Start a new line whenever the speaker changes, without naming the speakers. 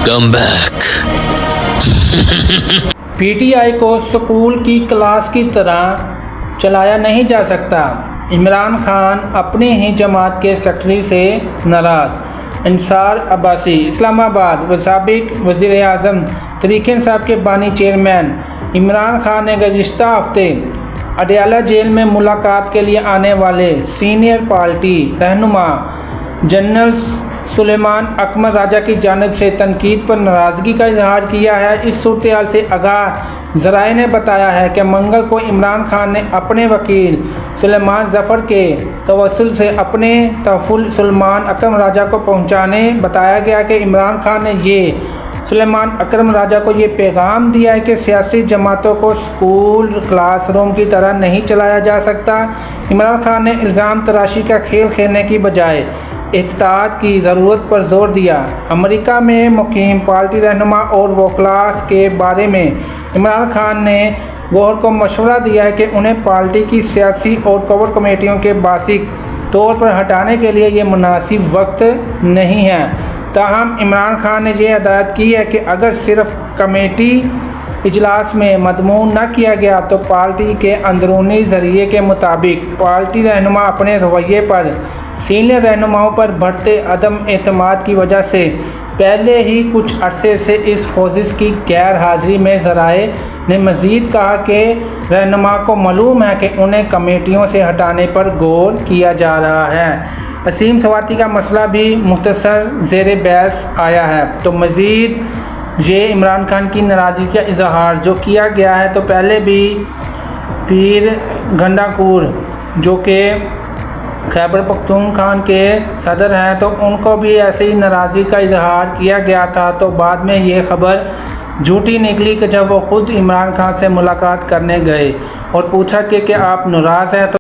Come back.
PTI کو school کی class کی طرح چلایا نہیں جا سکتا، عمران خان اپنی ہی جماعت کے سیکرٹری سے ناراض۔ انصار عباسی، اسلام آباد۔ سابق وزیر اعظم تحریک انصاف کے بانی چیئرمین عمران خان نے گزشتہ ہفتے اڈیالہ جیل میں ملاقات کے لیے آنے والے سینئر پارٹی رہنما جنرل سلیمان اکمل راجہ کی جانب سے تنقید پر ناراضگی کا اظہار کیا ہے۔ اس صورتحال سے آگاہ ذرائع نے بتایا ہے کہ منگل کو عمران خان نے اپنے وکیل سلیمان ظفر کے توسل سے اپنے تحفظ سلیمان اکرم راجہ کو پہنچانے بتایا گیا کہ عمران خان نے سلیمان اکرم راجہ کو یہ پیغام دیا ہے کہ سیاسی جماعتوں کو اسکول کلاس روم کی طرح نہیں چلایا جا سکتا۔ عمران خان نے الزام تراشی کا کھیل کھیلنے کی بجائے احتیاط کی ضرورت پر زور دیا۔ امریکہ میں مقیم پارٹی رہنما اور وکلاء کے بارے میں عمران خان نے گوہر کو مشورہ دیا ہے کہ انہیں پارٹی کی سیاسی اور کور کمیٹیوں کے باسک طور پر ہٹانے کے لیے یہ مناسب وقت نہیں ہے۔ تاہم عمران خان نے یہ ہدایت کی ہے کہ اگر صرف کمیٹی اجلاس میں مضمون نہ کیا گیا تو پارٹی کے اندرونی ذرائع کے مطابق پارٹی رہنما اپنے رویے پر سینئر رہنماؤں پر بڑھتے عدم اعتماد کی وجہ سے پہلے ہی کچھ عرصے سے اس فوزش کی غیر حاضری میں۔ ذرائع نے مزید کہا کہ رہنما کو معلوم ہے کہ انہیں کمیٹیوں سے ہٹانے پر غور کیا جا رہا ہے۔ اسیم سواتی کا مسئلہ بھی مختصر زیر بحث آیا ہے۔ تو مزید یہ عمران خان کی ناراضگی کا اظہار جو کیا گیا ہے، تو پہلے بھی پیر گنڈاکور جو کہ خیبر پختونخوا کے صدر ہیں، تو ان کو بھی ایسے ہی ناراضگی کا اظہار کیا گیا تھا۔ تو بعد میں یہ خبر جھوٹی نکلی کہ جب وہ خود عمران خان سے ملاقات کرنے گئے اور پوچھا کہ آپ ناراض ہیں تو